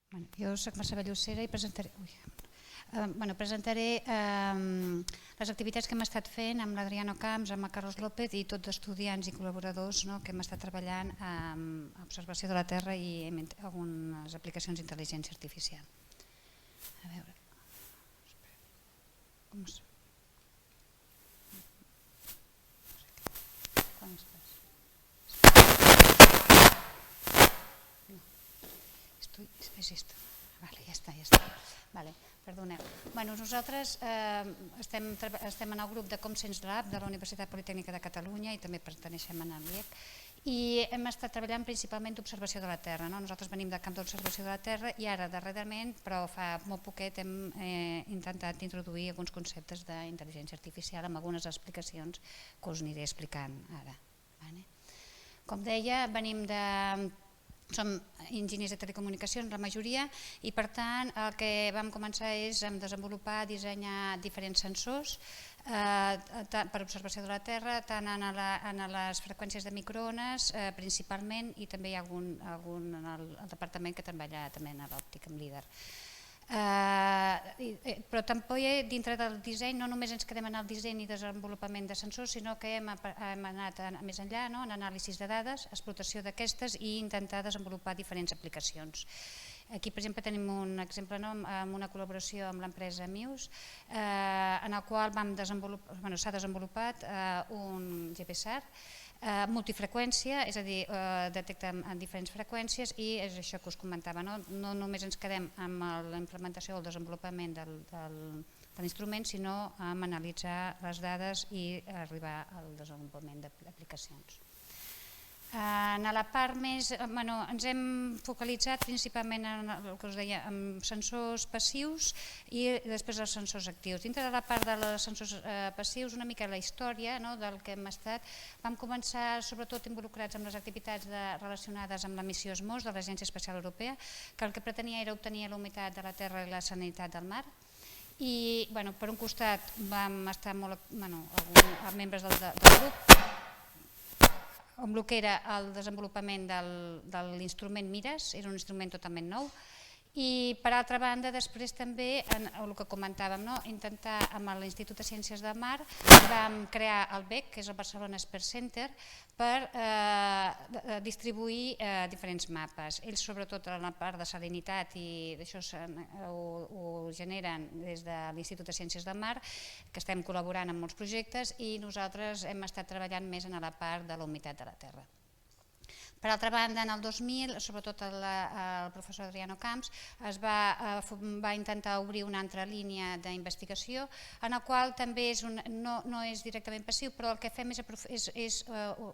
Jo soc Mercè Bellucera i presentaré les activitats que hem estat fent amb l'Adriano Camps, amb el Carlos López i tots estudiants i col·laboradors que hem estat treballant en observació de la Terra i algunes aplicacions d'intel·ligència artificial. A veure... Com es... És esto. Vale, ja està. Vale, perdoneu. Bueno, nosaltres estem en el grup de ComSens Lab de la Universitat Politècnica de Catalunya i també perteneixem a l'IEC i hem estat treballant principalment d'observació de la Terra. Nosaltres venim del camp d'observació de la Terra i ara darrerament, però fa molt poquet, hem intentat introduir alguns conceptes d'intel·ligència artificial amb algunes explicacions que us aniré explicant ara. Com deia, som enginyers de telecomunicacions, la majoria, i per tant el que vam començar és a desenvolupar, dissenyar diferents sensors per observació de la Terra, tant en les freqüències de microones principalment, i també hi ha algun en el departament que treballa també en l'òptica amb LIDAR. Però tampoc dintre del disseny no només ens quedem en el disseny i desenvolupament de sensors, sinó que hem anat més enllà en anàlisis de dades, explotació d'aquestes i intentar desenvolupar diferents aplicacions. Aquí, per exemple, tenim un exemple amb una col·laboració amb l'empresa Muse, en el qual s'ha desenvolupat un GPSAR multifreqüència, és a dir, detecta en diferents freqüències i és això que us comentava, no només ens quedem amb la implementació o el desenvolupament de l'instrument, sinó amb analitzar les dades i arribar al desenvolupament d'aplicacions. En la part més, ens hem focalitzat principalment en el que us deia, en sensors passius i després els sensors actius. Dintre de la part dels sensors passius, una mica la història del que hem estat. Vam començar sobretot involucrats en les activitats relacionades amb la missió SMOS de l'Agència Espacial Europea, que el que pretenia era obtenir la humitat de la Terra i la salinitat del mar. I per un costat vam estar molt, els membres del grup, amb el que era el desenvolupament de l'instrument MIRAS, era un instrument totalment nou, i per altra banda després també, el que comentàvem, intentar amb l'Institut de Ciències del Mar vam crear el BEC, que és el Barcelona Expert Center, per distribuir diferents mapes. Ells sobretot en la part de salinitat i d'això ho generen des de l'Institut de Ciències del Mar, que estem col·laborant en molts projectes, i nosaltres hem estat treballant més en la part de la humitat de la Terra. Per altra banda, en el 2000, sobretot el professor Adriano Camps va intentar obrir una altra línia d'investigació, en la qual també no és directament passiu, però el que fem és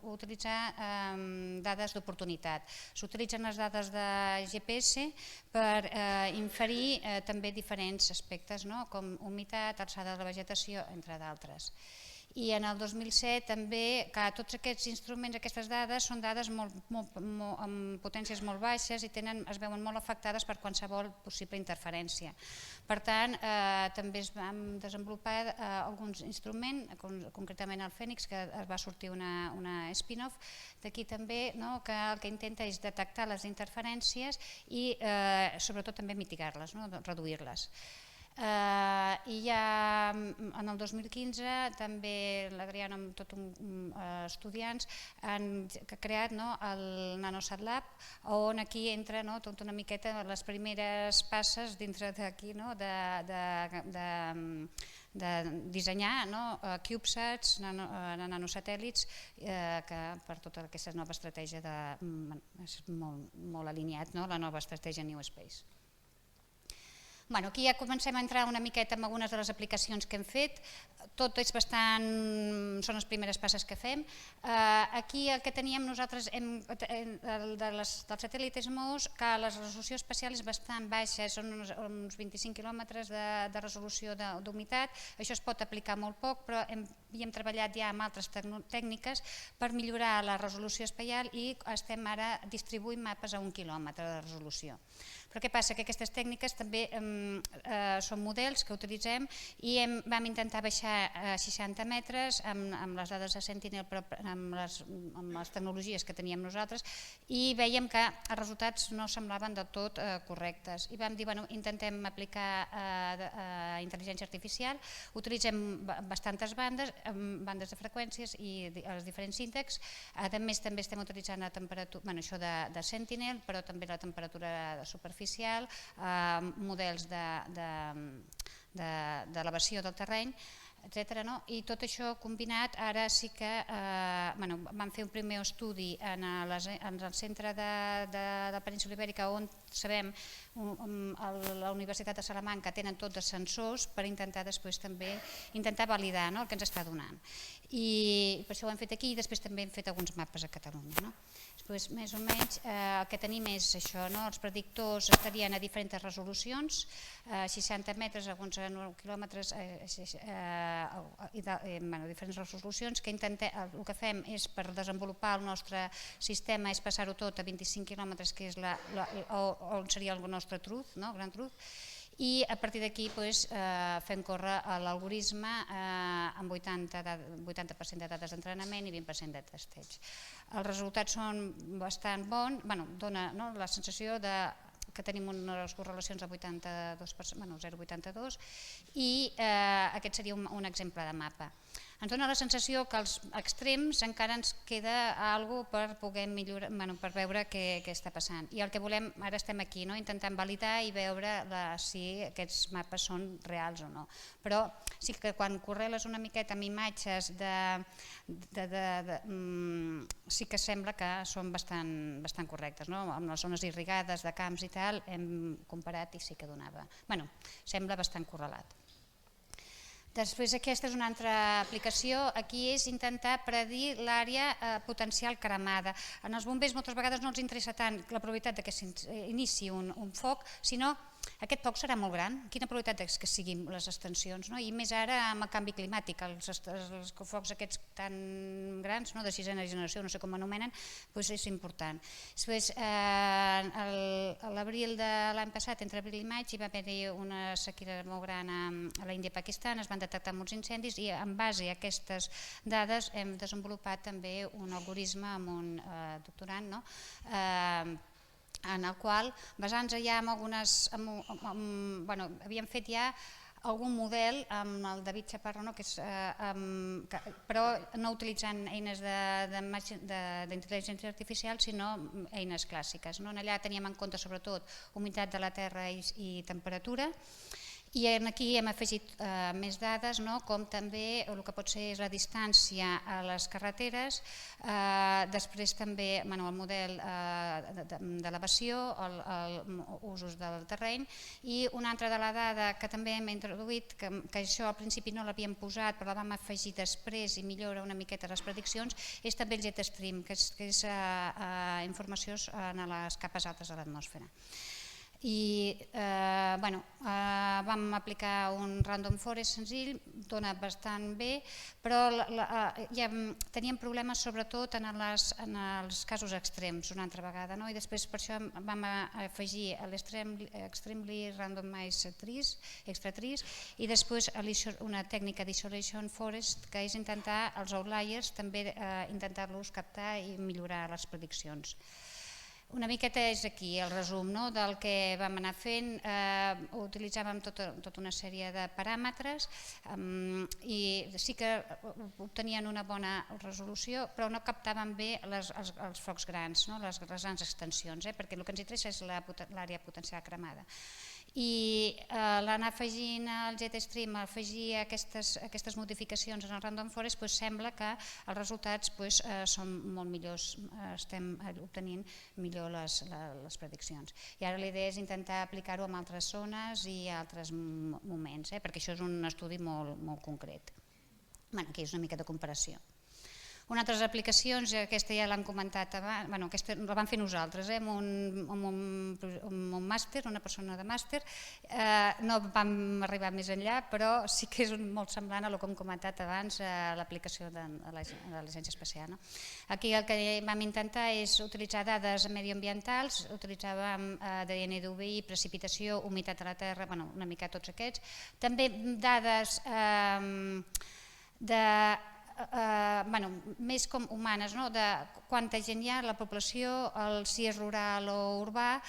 utilitzar dades d'oportunitat. S'utilitzen les dades de GPS per inferir també diferents aspectes, com humitat, alçada de la vegetació, entre d'altres. I en el 2007 també, que tots aquests instruments, aquestes dades, són dades amb potències molt baixes i es veuen molt afectades per qualsevol possible interferència. Per tant, també es van desenvolupar alguns instruments, concretament el Fènix, que va sortir una spin-off d'aquí també, que el que intenta és detectar les interferències i sobretot també mitigar-les, reduir-les. I ja en el 2015 també l'Adriano amb tots estudiants ha creat el NanoSat Lab, on aquí entra tota una miqueta les primeres passes dintre d'aquí de dissenyar CubeSats, nanosatèl·lits, per tota aquesta nova estratègia, és molt alineat la nova estratègia New Space. Aquí ja comencem a entrar una miqueta en algunes de les aplicacions que hem fet, són les primeres passes que fem. Aquí el que teníem nosaltres dels satèl·lits MOS, que la resolució espacial és bastant baixa, són uns 25 quilòmetres de resolució d'humitat, això es pot aplicar molt poc, però hem havíem treballat ja amb altres tècniques per millorar la resolució espaial i estem ara distribuint mapes a 1 quilòmetre de resolució. Però què passa? Que aquestes tècniques també són models que utilitzem i vam intentar baixar a 60 metres amb les dades de Sentinel, però amb les tecnologies que teníem nosaltres, i veiem que els resultats no semblaven del tot correctes. I vam dir, intentem aplicar intel·ligència artificial, utilitzem bastantes bandes de freqüències i els diferents índexs. A més, també estem utilitzant la temperatura, això de Sentinel, però també la temperatura superficial, models d'elevació del terreny, etc. I tot això combinat, ara sí que vam fer un primer estudi en el centre de la península Ibèrica, on sabem la Universitat de Salamanca tenen tots els sensors per intentar després també validar el que ens està donant. I per això ho hem fet aquí i després també hem fet alguns mapes a Catalunya. Després, més o menys, el que tenim és això, els predictors estarien a diferents resolucions, 60 metres, alguns 9 quilòmetres, diferents resolucions, que el que fem és per desenvolupar el nostre sistema és passar-ho tot a 25 quilòmetres, que és on seria el nostre truth, gran truth, i a partir d'aquí fem córrer l'algoritme amb 80% de dades d'entrenament i 20% de testeig. Els resultats són bastant bons, dona la sensació que tenim unes correlacions de 0,82 i aquest seria un exemple de mapa. Ens dona la sensació que als extrems encara ens queda alguna cosa per poder millorar, per veure què està passant. I el que volem, ara estem aquí, intentant validar i veure si aquests mapes són reals o no. Però sí que quan correles una miqueta amb imatges sí que sembla que són bastant correctes. Amb les zones irrigades de camps i tal, hem comparat i sí que donava. Sembla bastant correlat. Després aquesta és una altra aplicació, aquí és intentar predir l'àrea potencial cremada. En els bombers moltes vegades no els interessa tant la probabilitat que s'iniciï un foc, sinó aquest foc serà molt gran, quina probabilitat és que siguin les extensions, i més ara amb el canvi climàtic, els focs aquests tan grans, de sisena generació, no sé com anomenen, és important. Després, a l'abril de l'any passat, entre abril i maig, hi va haver una sequera molt gran a l'Índia i Pakistan, es van detectar molts incendis i en base a aquestes dades hem desenvolupat també un algoritme amb un doctorant, en el qual, basant-nos ja en algunes... havíem fet ja algun model amb el David Chaparro, però no utilitzant eines d'intel·ligència artificial, sinó eines clàssiques. Allà teníem en compte sobretot humitat de la terra i temperatura, i aquí hem afegit més dades, com també el que pot ser la distància a les carreteres, després també el model d'elevació, els usos del terreny, i una altra de la dada que també hem introduït, que això al principi no l'havíem posat però la vam afegir després i millora una miqueta les prediccions, és també el jet stream, que és informació en les capes altes de l'atmosfera. I vam aplicar un random forest senzill, dona bastant bé, però teníem problemes sobretot en els casos extrems una altra vegada, i després per això vam afegir l'extremely randomized trees, extra trees, i després una tècnica d'isolation forest, que és intentar els outliers també intentar-los captar i millorar les prediccions. Una miqueta és aquí el resum del que vam anar fent, utilitzàvem tota una sèrie de paràmetres i sí que obtenien una bona resolució, però no captaven bé els focs grans, les grans extensions, perquè el que ens interessa és l'àrea potencial cremada. I l'anar afegint al JetStream, afegir aquestes modificacions en el Random Forest, sembla que els resultats són molt millors, estem obtenint millor les prediccions. I ara la idea és intentar aplicar-ho en altres zones i altres moments, perquè això és un estudi molt concret. Aquí és una mica de comparació. Unes altres aplicacions, aquesta ja l'han comentat abans, aquesta la vam fer nosaltres, amb un màster, una persona de màster, no vam arribar més enllà, però sí que és molt semblant a el que hem comentat abans, a l'aplicació de l'Agència Espacial. Aquí el que vam intentar és utilitzar dades mediambientals, utilitzàvem ADN d'UVI, precipitació, humitat a la terra, una mica tots aquests, també dades més com humanes, de quanta gent hi ha, la població, si és rural o urbà,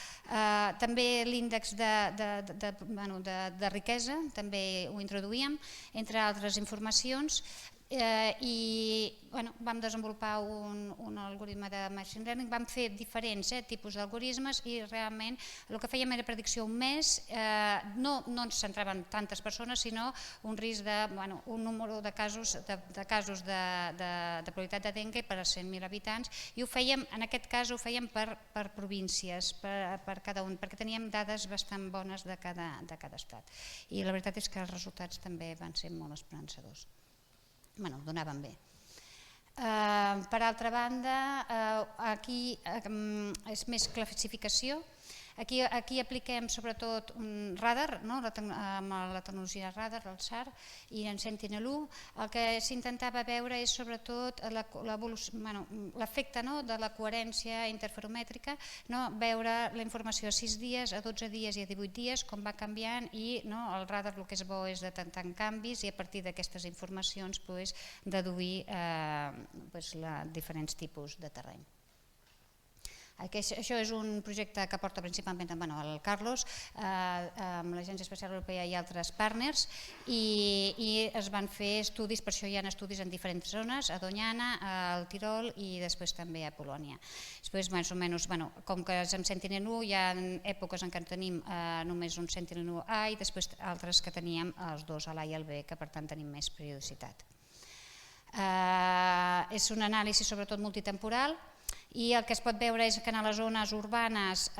també l'índex de riquesa, també ho introduïem, entre altres informacions, i vam desenvolupar un algoritme de machine learning, vam fer diferents tipus d'algoritmes i realment el que fèiem era predicció un mes, no ens centraven tantes persones, sinó un risc un número de casos de probabilitat de dengue per a 100.000 habitants, i ho fèiem, en aquest cas ho fèiem per províncies, per cada un, perquè teníem dades bastant bones de cada estat, i la veritat és que els resultats també van ser molt esperançadors. Donaven bé. Per altra banda, aquí és més classificació. Aquí apliquem sobretot un radar, amb la tecnologia radar, el SAR, i en Sentinel-1. El que s'intentava veure és sobretot l'efecte de la coherència interferomètrica, veure la informació a 6 dies, a 12 dies i a 18 dies, com va canviant, i el radar el que és bo és detectar canvis i a partir d'aquestes informacions deduir diferents tipus de terreny. Això és un projecte que porta principalment el Carlos, amb l'Agència Espacial Europea i altres partners, i es van fer estudis, per això hi ha estudis en diferents zones, a Doñana, al Tirol i després també a Polònia. Després, més o menys, com que és amb Sentinel-1, hi ha èpoques en què tenim només un Sentinel-1A i després altres que teníem els dos, l'A i el B, que per tant tenim més periodicitat. És un anàlisi sobretot multitemporal, i el que es pot veure és que en les zones urbanes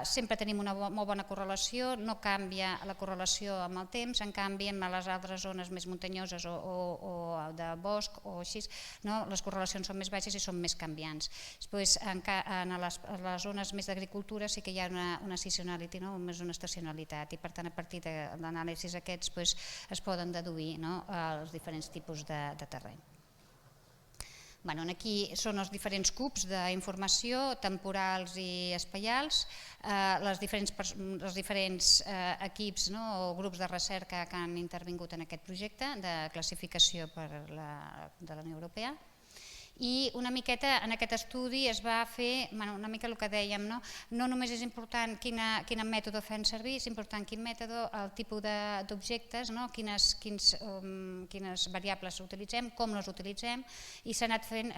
sempre tenim una molt bona correlació, no canvia la correlació amb el temps, en canvi en les altres zones més muntanyoses o de bosc o així, les correlacions són més baixes i són més canviants. Després en les zones més d'agricultura sí que hi ha una seasonality, més una estacionalitat, i per tant a partir de l'anàlisi aquests es poden deduir els diferents tipus de terreny. Aquí són els diferents cubs d'informació temporals i espaials, els diferents equips o grups de recerca que han intervingut en aquest projecte de classificació de la Unió Europea. I una miqueta en aquest estudi es va fer una mica el que dèiem, no només és important quin mètode fem servir, és important quin mètode, el tipus d'objectes, quines variables utilitzem, com les utilitzem, i s'ha anat fent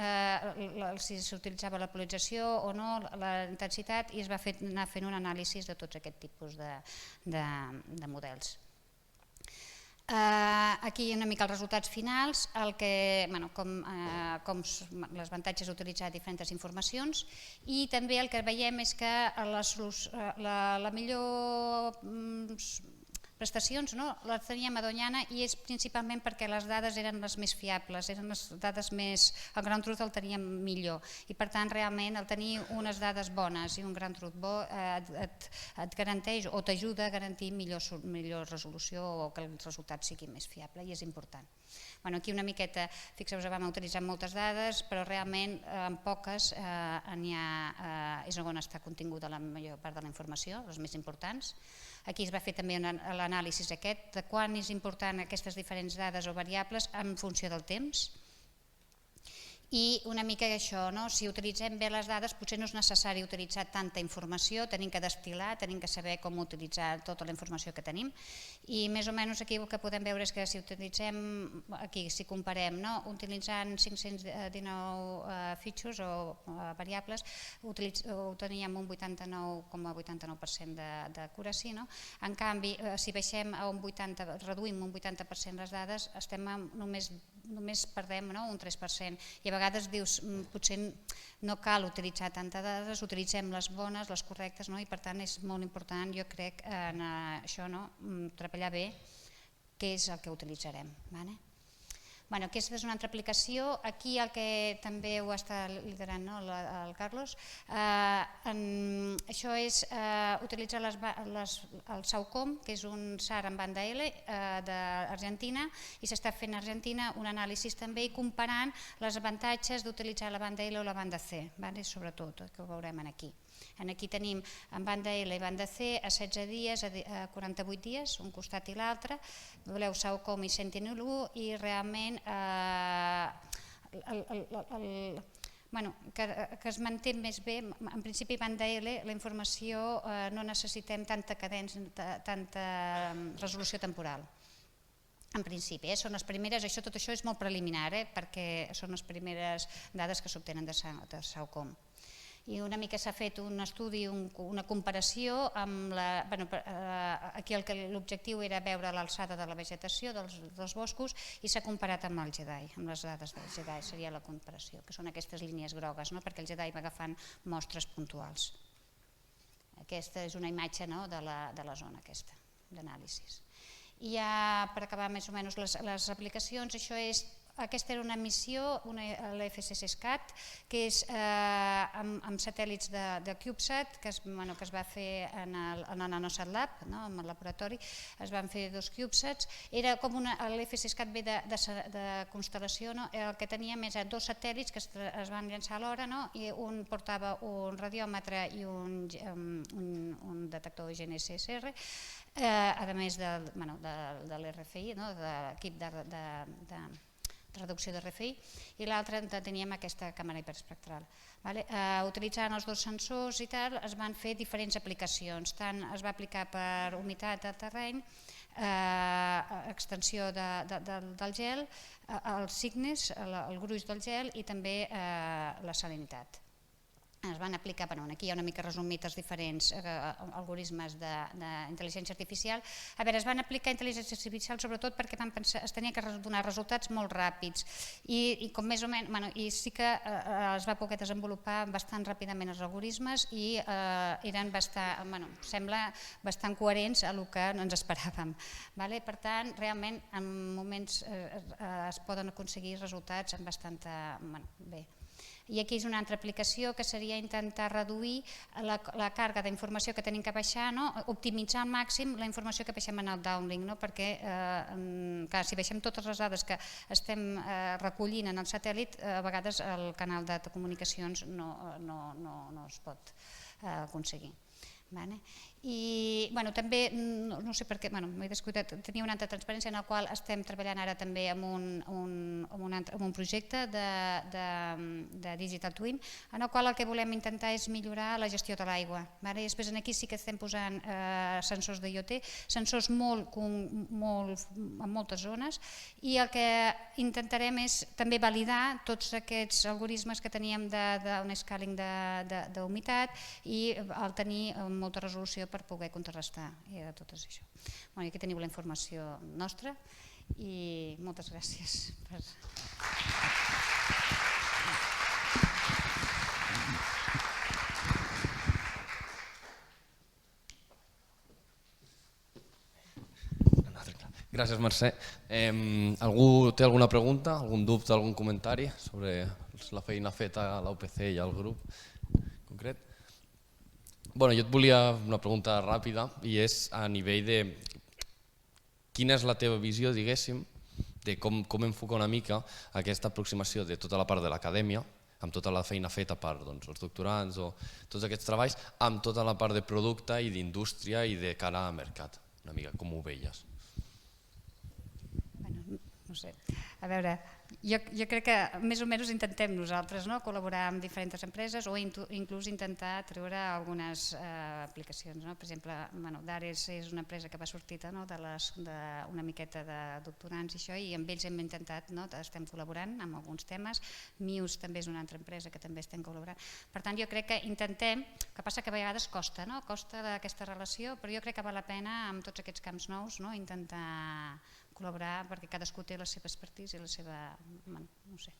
si s'utilitzava la polarització o no, la intensitat, i es va anar fent un anàlisi de tots aquests tipus de models. Aquí una mica els resultats finals, com les avantatges d'utilitzar diferents informacions, i també el que veiem és que la millor prestacions les teníem a Doñana, i és principalment perquè les dades eren les més fiables, eren les dades més... El Ground Truth el teníem millor, i per tant realment el tenir unes dades bones i un Ground Truth bo et garanteix o t'ajuda a garantir millor resolució o que el resultat sigui més fiable, i és important. Aquí una miqueta, fixeu-vos, vam utilitzar moltes dades, però realment en poques és on està continguda la major part de la informació, les més importants. Aquí es va fer també l'anàlisi aquest de quan és important aquestes diferents dades o variables en funció del temps. I una mica això, si utilitzem bé les dades potser no és necessari utilitzar tanta informació, tenim que destil·lar, tenim que saber com utilitzar tota la informació que tenim, i més o menys aquí el que podem veure és que si utilitzem, aquí si comparem, utilitzant 519 features o variables, ho teníem un 89,89% d'accuracy, en canvi si baixem a un 80%, reduïm un 80% les dades, només perdem un 3%, i a vegades dius potser no cal utilitzar tantes dades, utilitzem les bones, les correctes, i per tant és molt important, jo crec, en això treballar bé què és el que utilitzarem. Aquesta és una altra aplicació. Aquí el que també ho està liderant el Carlos, això és utilitzar el SAUCOM, que és un SAR en banda L d'Argentina, i s'està fent a Argentina un anàlisi també i comparant els avantatges d'utilitzar la banda L o la banda C, sobretot, que ho veurem aquí. Aquí tenim en banda L i banda C a 16 dies, a 48 dies, un costat i l'altre. Veureu SAUCOM i Sentinel-1 i realment que es manté més bé. En principi, banda L, la informació no necessitem tanta cadència, tanta resolució temporal. En principi, són les primeres, tot això és molt preliminar, perquè són les primeres dades que s'obtenen de SAUCOM. I una mica s'ha fet un estudi, una comparació amb aquí l'objectiu era veure l'alçada de la vegetació dels boscos i s'ha comparat amb el JEDI, amb les dades del JEDI, seria la comparació, que són aquestes línies grogues, perquè el JEDI va agafant mostres puntuals. Aquesta és una imatge de la zona aquesta, d'anàlisis. I ja per acabar més o menys les aplicacions, aquesta era una missió, l'FSSCAT, que és amb satèl·lits de CubeSat, que es va fer en el Nanosat Lab, en el laboratori. Es van fer 2 CubeSats. L'FSSCAT ve de constel·lació, el que teníem és 2 satèl·lits que es van llançar alhora, i un portava un radiòmetre i un detector GNSS-R, a més de l'RFI, de l'equip de reducció de RFI, i l'altre teníem aquesta càmera hiperespectral. Utilitzant els 2 sensors i tal, es van fer diferents aplicacions. Tant es va aplicar per humitat del terreny, extensió del gel, els signes, el gruix del gel i també la salinitat. Es van aplicar, aquí hi ha una mica resumit els diferents algoritmes d'intel·ligència artificial. Es van aplicar intel·ligència artificial sobretot perquè es tenia que donar resultats molt ràpids i sí que es va poder desenvolupar bastant ràpidament els algoritmes i eren bastant coherents a el que ens esperàvem. Per tant, realment en moments es poden aconseguir resultats bastant bé. I aquí és una altra aplicació que seria intentar reduir la càrrega d'informació que tenim que baixar, optimitzar al màxim la informació que baixem en el downlink, perquè si baixem totes les dades que estem recollint en el satèl·lit, a vegades el canal de comunicacions no es pot aconseguir. I també, no sé per què, m'he descuidat, tenia una altra transparència en la qual estem treballant ara també amb un projecte de Digital Twin, en el qual el que volem intentar és millorar la gestió de l'aigua. I després aquí sí que estem posant sensors d'IoT, sensors en moltes zones, i el que intentarem és també validar tots aquests algoritmes que teníem d'un scaling d'humitat i el tenir molta resolució per poder contrarrestar tot això. Aquí teniu la informació nostra i moltes gràcies. Gràcies, Mercè. Algú té alguna pregunta, algun dubte, algun comentari sobre la feina feta a la UPC i al grup concret? Jo et volia una pregunta ràpida i és a nivell de quina és la teva visió, diguéssim, de com enfocar una mica aquesta aproximació de tota la part de l'acadèmia, amb tota la feina feta per els doctorants o tots aquests treballs, amb tota la part de producte i d'indústria i de cara al mercat, una mica com ho veies. No sé, a veure, jo crec que més o menys intentem nosaltres col·laborar amb diferents empreses o inclús intentar treure algunes aplicacions. Per exemple, Dares és una empresa que va sortir d'una miqueta de doctorants i amb ells hem intentat, estem col·laborant amb alguns temes. Mius també és una altra empresa que també estem col·laborant. Per tant, jo crec que intentem, el que passa que a vegades costa aquesta relació, però jo crec que val la pena amb tots aquests camps nous intentar col·laborar perquè cadascú té la seva expertise i la seva... no sé.